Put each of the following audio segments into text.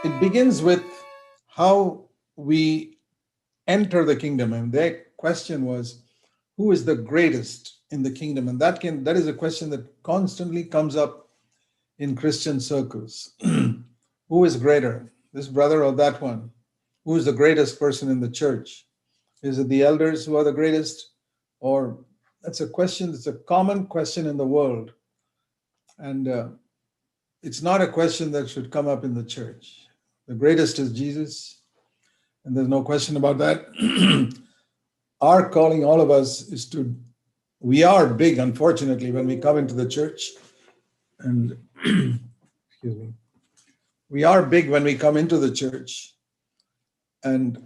It begins with how we enter the kingdom. And their question was, who is the greatest in the kingdom? And that is a question that constantly comes up in Christian circles. Who is greater, this brother or that one? Who is the greatest person in the church? Is it the elders who are the greatest? Or that's a question, that's a common question in the world. And it's not a question that should come up in the church. The greatest is Jesus, and there's no question about that. Our calling, all of us, is to, we are big, unfortunately, when we come into the church. And, excuse me, we are big when we come into the church. And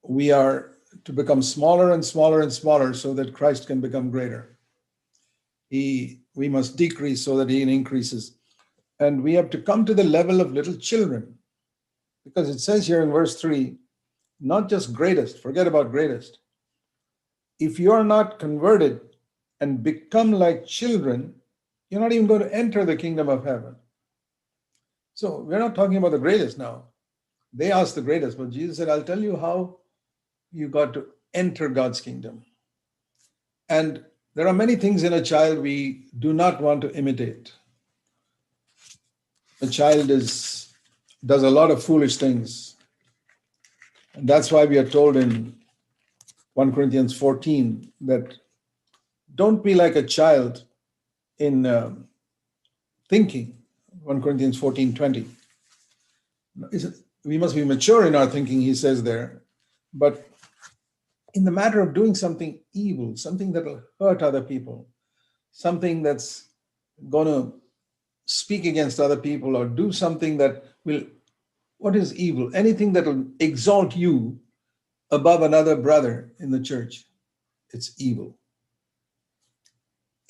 we are to become smaller and smaller and smaller so that Christ can become greater. We must decrease so that he increases. And we have to come to the level of little children. Because it says here in verse 3, not just greatest, forget about greatest. If you are not converted and become like children, you're not even going to enter the kingdom of heaven. So we're not talking about the greatest now. They asked the greatest, but Jesus said, I'll tell you how you got to enter God's kingdom. And there are many things in a child we do not want to imitate. A child does a lot of foolish things. And that's why we are told in 1 Corinthians 14 that don't be like a child in thinking. 1 Corinthians 14:20. We must be mature in our thinking, he says there. But in the matter of doing something evil, something that will hurt other people, something that's going to speak against other people or do something that will, what is evil? Anything that will exalt you above another brother in the church, it's evil.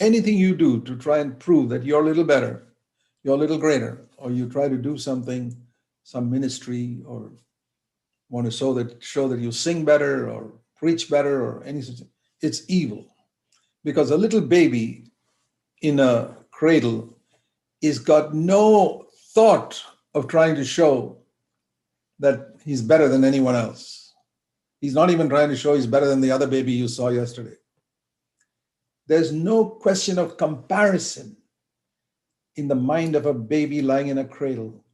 Anything you do to try and prove that you're a little better, you're a little greater, or you try to do something, some ministry, or want to show that you sing better or preach better or anything, it's evil. Because a little baby in a cradle is got no thought of trying to show that he's better than anyone else. He's not even trying to show he's better than the other baby you saw yesterday. There's no question of comparison in the mind of a baby lying in a cradle.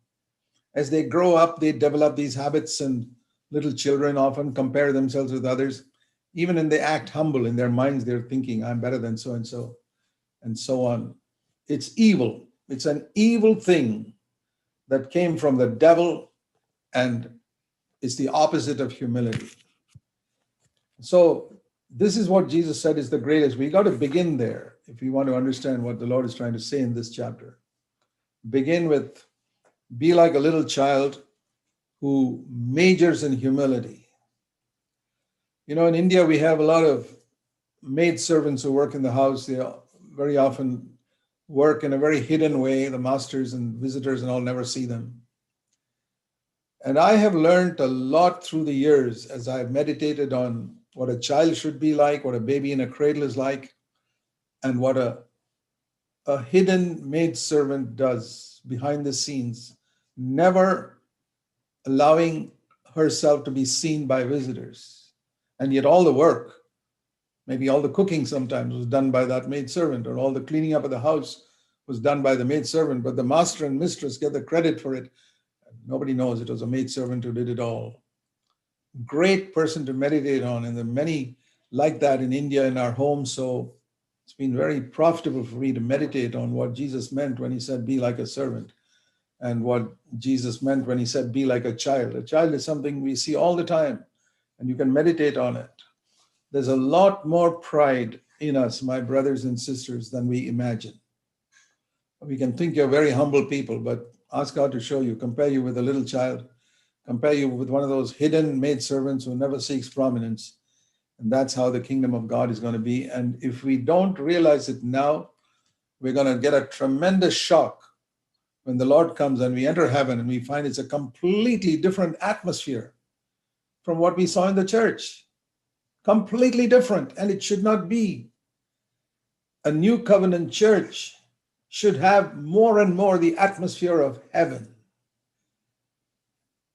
As they grow up, they develop these habits, and little children often compare themselves with others. Even when they act humble in their minds, they're thinking, I'm better than so, and so on. It's evil. It's an evil thing that came from the devil, and it's the opposite of humility. So this is what Jesus said is the greatest. We got to begin there if we want to understand what the Lord is trying to say in this chapter. Begin with, be like a little child who majors in humility. You know, in India, we have a lot of maid servants who work in the house. They very often work in a very hidden way. The masters and visitors and all never see them. And I have learned a lot through the years as I've meditated on what a child should be like, what a baby in a cradle is like, and what a hidden maidservant does behind the scenes, never allowing herself to be seen by visitors. And yet all the work, maybe all the cooking sometimes was done by that maidservant, or all the cleaning up of the house was done by the maidservant, but the master and mistress get the credit for it. Nobody knows it was a maidservant who did it all. Great person to meditate on, and there are many like that in India in our home. So it's been very profitable for me to meditate on what Jesus meant when he said, be like a servant, and what Jesus meant when he said, be like a child. A child is something we see all the time, and you can meditate on it. There's a lot more pride in us, my brothers and sisters, than we imagine. We can think you're very humble people, but ask God to show you, compare you with a little child, compare you with one of those hidden maidservants who never seeks prominence. And that's how the kingdom of God is going to be. And if we don't realize it now, we're going to get a tremendous shock when the Lord comes and we enter heaven and we find it's a completely different atmosphere from what we saw in the church. Completely different. And it should not be. A new covenant church should have more and more the atmosphere of heaven.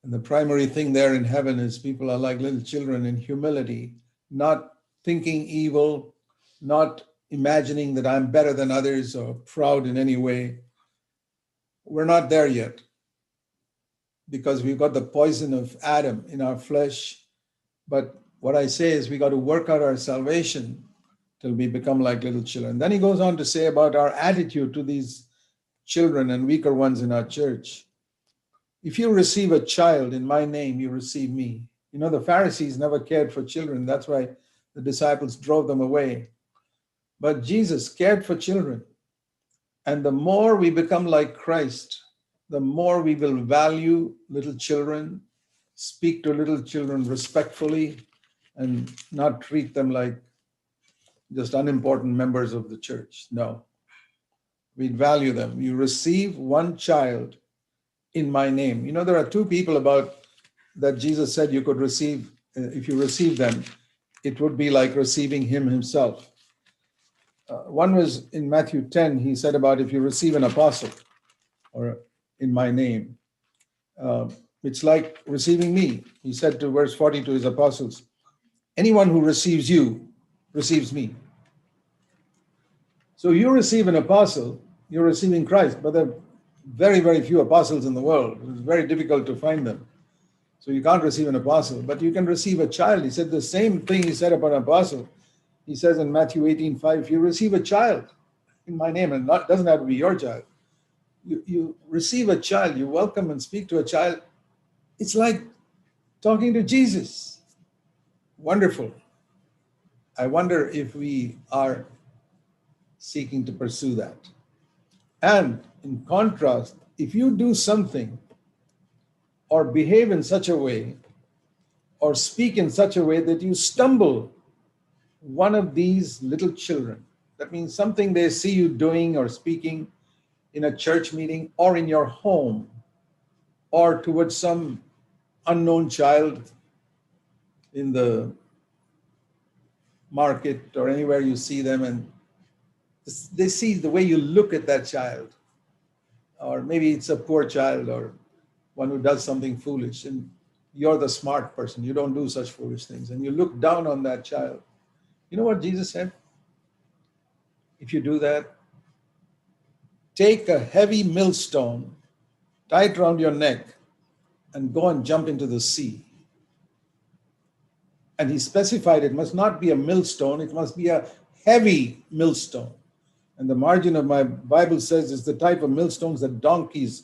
And the primary thing there in heaven is people are like little children in humility, not thinking evil, not imagining that I'm better than others or proud in any way. We're not there yet because we've got the poison of Adam in our flesh. But what I say is we got to work out our salvation till we become like little children. Then he goes on to say about our attitude to these children and weaker ones in our church. If you receive a child in my name, you receive me. You know, the Pharisees never cared for children. That's why the disciples drove them away. But Jesus cared for children. And the more we become like Christ, the more we will value little children, speak to little children respectfully, and not treat them like just unimportant members of the church. No, we value them. You receive one child in my name. You know, there are two people about that Jesus said you could receive. If you receive them, it would be like receiving him himself. One was in Matthew 10, he said about if you receive an apostle or in my name, it's like receiving me. He said to verse 40 to his apostles, anyone who receives you receives me. So you receive an apostle, you're receiving Christ, but there are very, very few apostles in the world. It's very difficult to find them. So you can't receive an apostle, but you can receive a child. He said the same thing he said about an apostle. He says in Matthew 18:5, if you receive a child in my name, and it doesn't have to be your child, you receive a child, you welcome and speak to a child, it's like talking to Jesus. Wonderful. I wonder if we are seeking to pursue that. And in contrast, if you do something or behave in such a way or speak in such a way that you stumble one of these little children, that means something they see you doing or speaking in a church meeting or in your home or towards some unknown child in the market or anywhere you see them, and they see the way you look at that child, or maybe it's a poor child or one who does something foolish, and you're the smart person, you don't do such foolish things, and you look down on that child. You know what Jesus said? If you do that, take a heavy millstone, tie it around your neck, and go and jump into the sea. And he specified it must not be a millstone, it must be a heavy millstone. And the margin of my Bible says it's the type of millstones that donkeys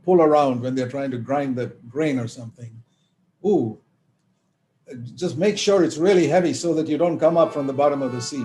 pull around when they're trying to grind the grain or something. Ooh, just make sure it's really heavy so that you don't come up from the bottom of the sea.